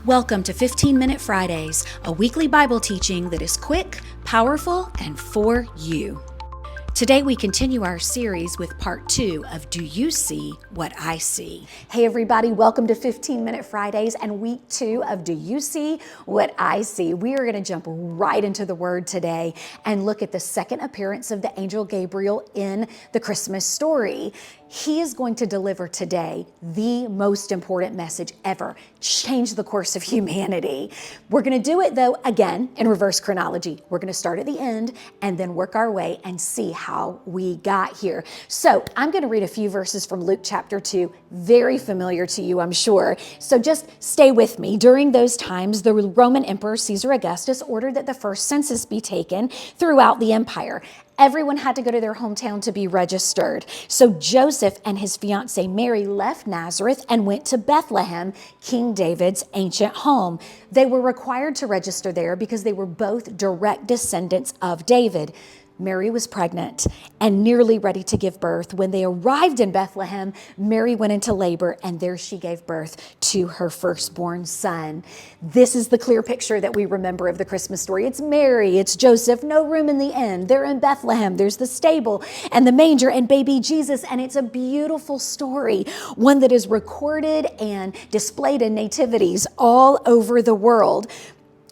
Welcome to 15-Minute Fridays, a weekly Bible teaching that is quick, powerful, and for you. Today we continue our series with part 2 of Do You See What I See? Hey everybody, welcome to 15-Minute Fridays and week 2 of Do You See What I See? We are going to jump right into the Word today and look at the second appearance of the angel Gabriel in the Christmas story. He is going to deliver today the most important message ever, change the course of humanity. We're going to do it though, again, in reverse chronology. We're going to start at the end and then work our way and see how we got here. So I'm going to read a few verses from Luke chapter 2, very familiar to you, I'm sure. So just stay with me. During those times, the Roman Emperor Caesar Augustus ordered that the first census be taken throughout the empire. Everyone had to go to their hometown to be registered. So Joseph and his fiancée Mary left Nazareth and went to Bethlehem, King David's ancient home. They were required to register there because they were both direct descendants of David. Mary was pregnant and nearly ready to give birth. When they arrived in Bethlehem, Mary went into labor and there she gave birth to her firstborn son. This is the clear picture that we remember of the Christmas story. It's Mary, it's Joseph, no room in the inn. They're in Bethlehem. There's the stable and the manger and baby Jesus. And it's a beautiful story, one that is recorded and displayed in nativities all over the world.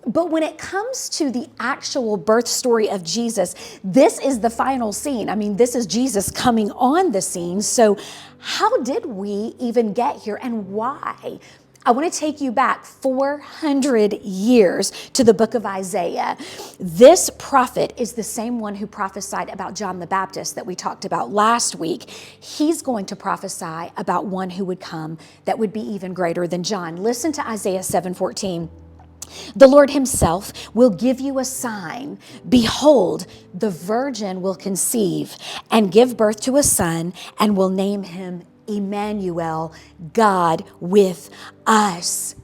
But when it comes to the actual birth story of Jesus, this is the final scene. I mean, this is Jesus coming on the scene. So how did we even get here and why? I want to take you back 400 years to the book of Isaiah. This prophet is the same one who prophesied about John the Baptist that we talked about last week. He's going to prophesy about one who would come that would be even greater than John. Listen to Isaiah 7:14. The Lord himself will give you a sign. Behold, the virgin will conceive and give birth to a son and will name him Emmanuel, God with us.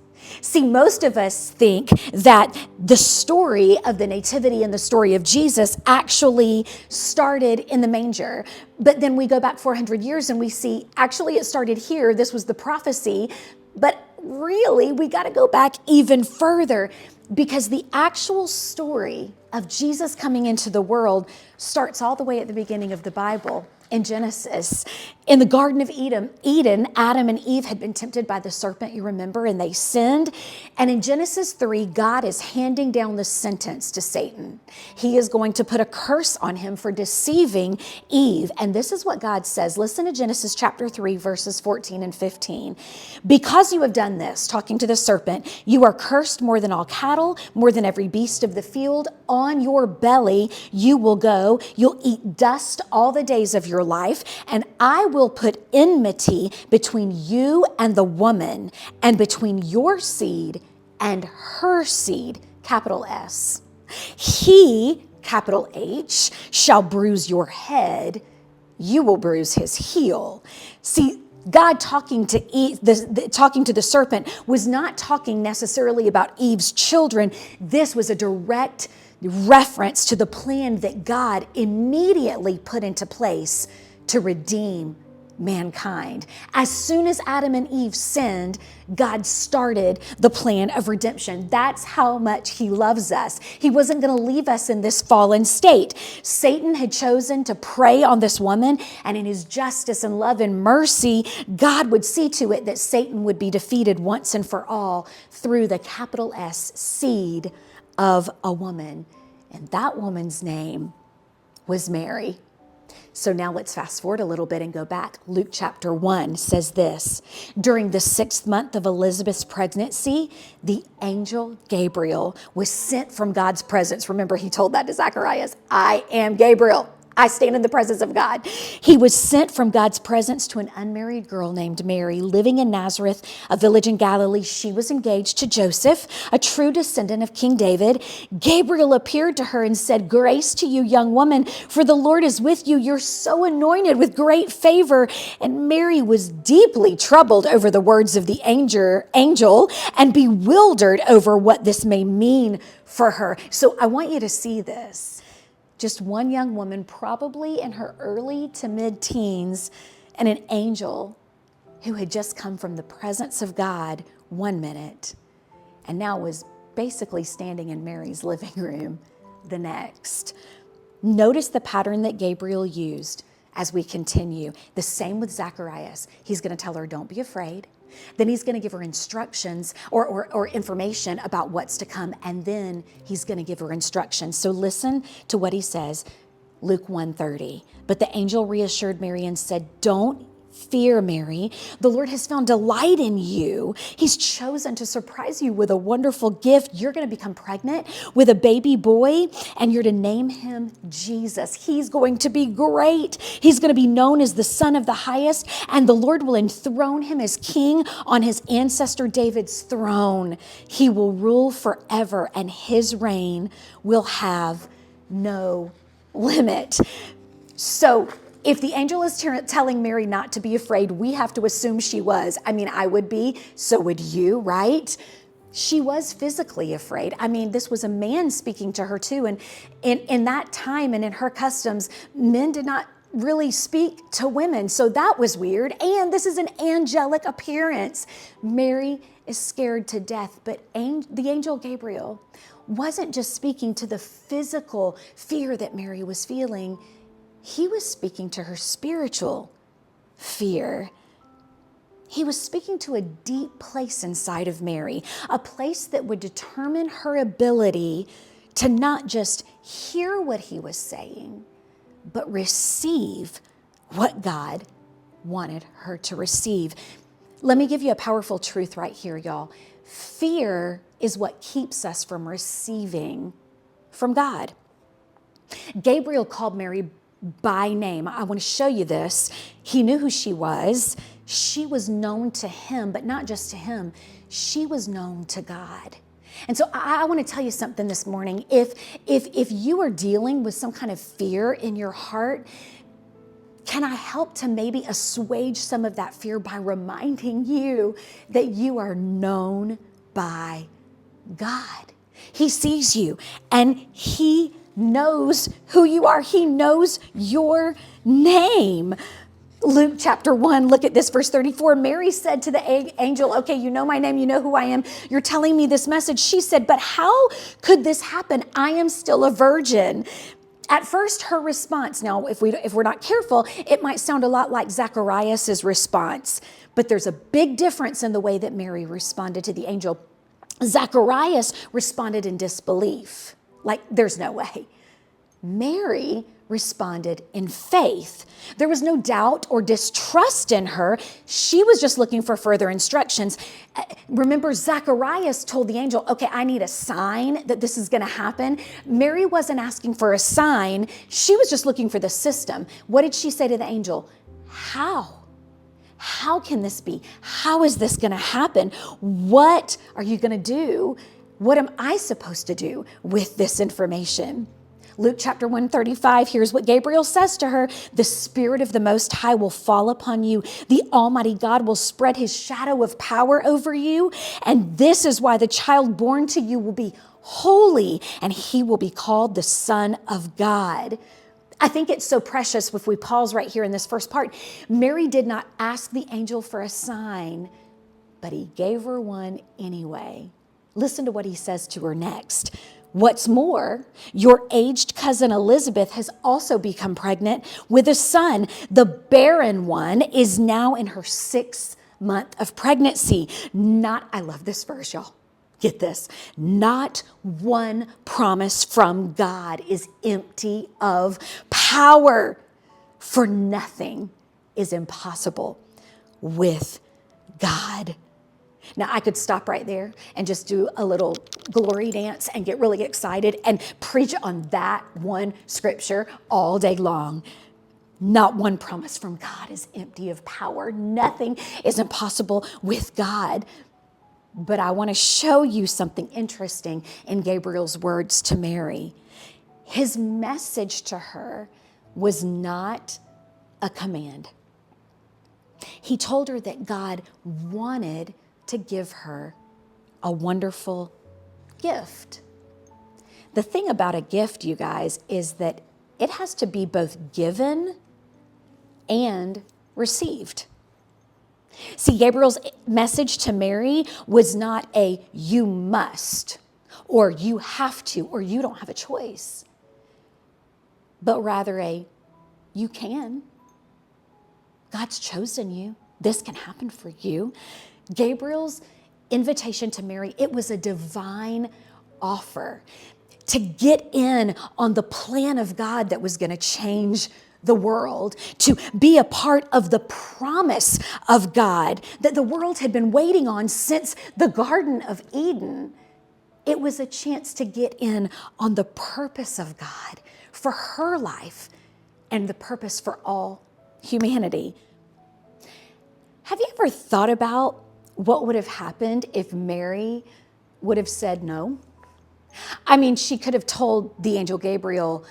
See, most of us think that the story of the nativity and the story of Jesus actually started in the manger. But then we go back 400 years and we see actually it started here. This was the prophecy. But really, we got to go back even further because the actual story of Jesus coming into the world starts all the way at the beginning of the Bible. In Genesis, in the Garden of Eden, Adam and Eve had been tempted by the serpent, you remember, and they sinned. And in Genesis 3, God is handing down the sentence to Satan. He is going to put a curse on him for deceiving Eve. And this is what God says. Listen to Genesis chapter 3, verses 14 and 15. Because you have done this, talking to the serpent, you are cursed more than all cattle, more than every beast of the field. On your belly you will go. You'll eat dust all the days of your life, and I will put enmity between you and the woman, and between your seed and her seed, capital S. He, capital H, shall bruise your head. You will bruise his heel. See, God talking to Eve, talking to the serpent was not talking necessarily about Eve's children. This was a direct reference to the plan that God immediately put into place to redeem mankind. As soon as Adam and Eve sinned, God started the plan of redemption. That's how much he loves us. He wasn't going to leave us in this fallen state. Satan had chosen to prey on this woman, and in his justice and love and mercy, God would see to it that Satan would be defeated once and for all through the capital S seed of a woman. And that woman's name was Mary. So now let's fast forward a little bit and go back. Luke chapter 1 says this: during the 6th month of Elizabeth's pregnancy, the angel Gabriel was sent from God's presence. Remember, he told that to Zacharias, I am Gabriel. I stand in the presence of God. He was sent from God's presence to an unmarried girl named Mary, living in Nazareth, a village in Galilee. She was engaged to Joseph, a true descendant of King David. Gabriel appeared to her and said, "Grace to you, young woman, for the Lord is with you. You're so anointed with great favor." And Mary was deeply troubled over the words of the angel and bewildered over what this may mean for her. So I want you to see this. Just one young woman, probably in her early to mid-teens, and an angel who had just come from the presence of God 1 minute and now was basically standing in Mary's living room the next. Notice the pattern that Gabriel used as we continue. The same with Zacharias. He's going to tell her, don't be afraid. Then he's going to give her instructions or information about what's to come. And then he's going to give her instructions. So listen to what he says, Luke 1:30. But the angel reassured Mary and said, don't fear, Mary. The Lord has found delight in you. He's chosen to surprise you with a wonderful gift. You're going to become pregnant with a baby boy, and you're to name him Jesus. He's going to be great. He's going to be known as the Son of the Highest, and the Lord will enthrone him as king on his ancestor David's throne. He will rule forever, and his reign will have no limit. So, if the angel is telling Mary not to be afraid, we have to assume she was. I mean, I would be, so would you, right? She was physically afraid. I mean, this was a man speaking to her too. And in that time and in her customs, men did not really speak to women. So that was weird. And this is an angelic appearance. Mary is scared to death, but the angel Gabriel wasn't just speaking to the physical fear that Mary was feeling. He was speaking to her spiritual fear. He was speaking to a deep place inside of Mary, a place that would determine her ability to not just hear what he was saying, but receive what God wanted her to receive. Let me give you a powerful truth right here, y'all. Fear is what keeps us from receiving from God. Gabriel called Mary by name. I want to show you this. He knew who she was. She was known to him, but not just to him. She was known to God. And so I want to tell you something this morning. If you are dealing with some kind of fear in your heart, can I help to maybe assuage some of that fear by reminding you that you are known by God? He sees you and he knows who you are. He knows your name. Luke chapter 1, look at this, verse 34. Mary said to the angel, okay, you know my name, you know who I am. You're telling me this message. She said, but how could this happen? I am still a virgin. At first, her response, now if we're not careful, it might sound a lot like Zacharias' response, but there's a big difference in the way that Mary responded to the angel. Zacharias responded in disbelief. Like, there's no way. Mary responded in faith. There was no doubt or distrust in her. She was just looking for further instructions. Remember, Zacharias told the angel, okay, I need a sign that this is going to happen. Mary wasn't asking for a sign. She was just looking for the system. What did she say to the angel? How? How can this be? How is this going to happen? What are you going to do? What am I supposed to do with this information? Luke chapter 1:35, here's what Gabriel says to her. The Spirit of the Most High will fall upon you. The Almighty God will spread his shadow of power over you. And this is why the child born to you will be holy, and he will be called the Son of God. I think it's so precious if we pause right here in this first part. Mary did not ask the angel for a sign, but he gave her one anyway. Listen to what he says to her next. What's more, your aged cousin Elizabeth has also become pregnant with a son. The barren one is now in her 6th month of pregnancy. I love this verse, y'all. Get this. Not one promise from God is empty of power, for nothing is impossible with God. Now, I could stop right there and just do a little glory dance and get really excited and preach on that one scripture all day long. Not one promise from God is empty of power. Nothing is impossible with God. But I want to show you something interesting in Gabriel's words to Mary. His message to her was not a command. He told her that God wanted to give her a wonderful gift. The thing about a gift, you guys, is that it has to be both given and received. See, Gabriel's message to Mary was not a you must, or you have to, or you don't have a choice, but rather a you can. God's chosen you. This can happen for you. Gabriel's invitation to Mary, it was a divine offer to get in on the plan of God that was going to change the world, to be a part of the promise of God that the world had been waiting on since the Garden of Eden. It was a chance to get in on the purpose of God for her life and the purpose for all humanity. Have you ever thought about what would have happened if Mary would have said no? I mean, she could have told the angel Gabriel,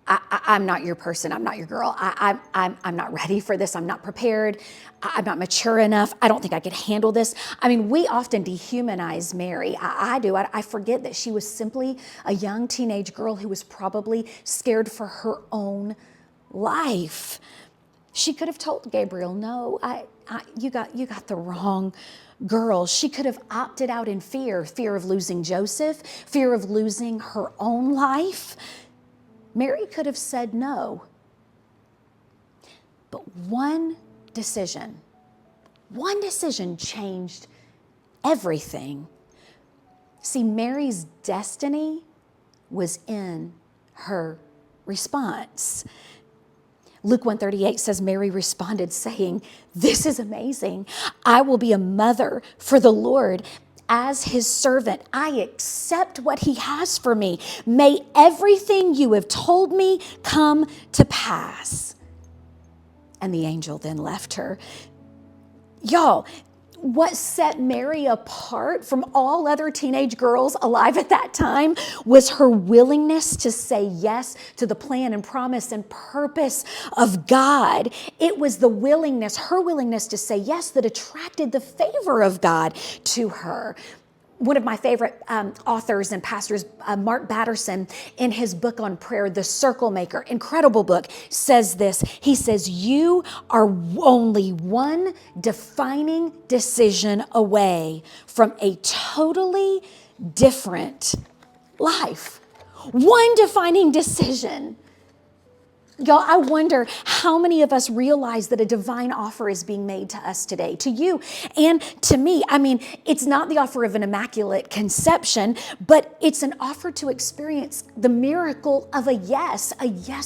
I'm not your person. I'm not your girl. I'm not ready for this. I'm not prepared. I'm not mature enough. I don't think I could handle this. I mean, we often dehumanize Mary. I do. I forget that she was simply a young teenage girl who was probably scared for her own life. She could have told Gabriel, no, you got the wrong girl. She could have opted out in fear of losing Joseph, fear of losing her own life. Mary could have said no. But one decision changed everything. See, Mary's destiny was in her response. Luke 1:38 says, Mary responded saying, this is amazing. I will be a mother for the Lord. As his servant, I accept what he has for me. May everything you have told me come to pass. And the angel then left her. Y'all, what set Mary apart from all other teenage girls alive at that time was her willingness to say yes to the plan and promise and purpose of God. It was her willingness to say yes that attracted the favor of God to her. One of my favorite authors and pastors, Mark Batterson, in his book on prayer, The Circle Maker, incredible book, says this. He says, you are only one defining decision away from a totally different life. One defining decision. Y'all, I wonder how many of us realize that a divine offer is being made to us today, to you and to me. I mean, it's not the offer of an immaculate conception, but it's an offer to experience the miracle of a yes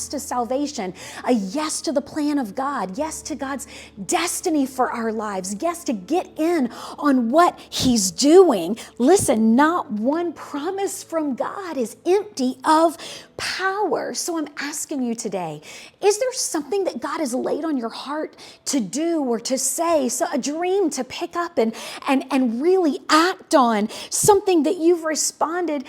to salvation, a yes to the plan of God, yes to God's destiny for our lives, yes to get in on what he's doing. Listen, not one promise from God is empty of power. So I'm asking you today, is there something that God has laid on your heart to do or to say? So a dream to pick up and really act on, something that you've responded,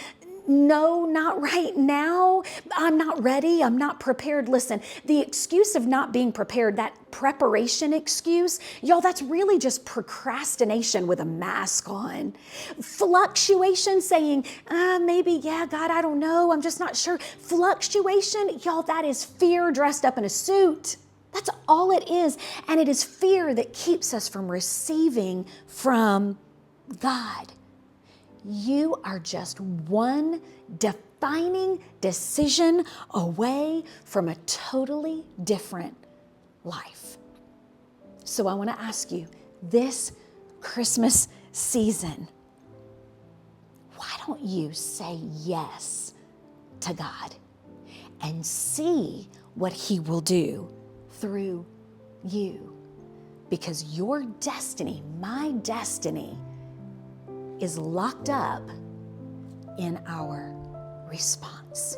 no, not right now. I'm not ready. I'm not prepared. Listen, the excuse of not being prepared, that preparation excuse, y'all, that's really just procrastination with a mask on. Fluctuation, saying, maybe, yeah, God, I don't know. I'm just not sure. Fluctuation, y'all, that is fear dressed up in a suit. That's all it is. And it is fear that keeps us from receiving from God. You are just one defining decision away from a totally different life. So I want to ask you, this Christmas season, why don't you say yes to God and see what he will do through you? Because your destiny, my destiny, is locked up in our response.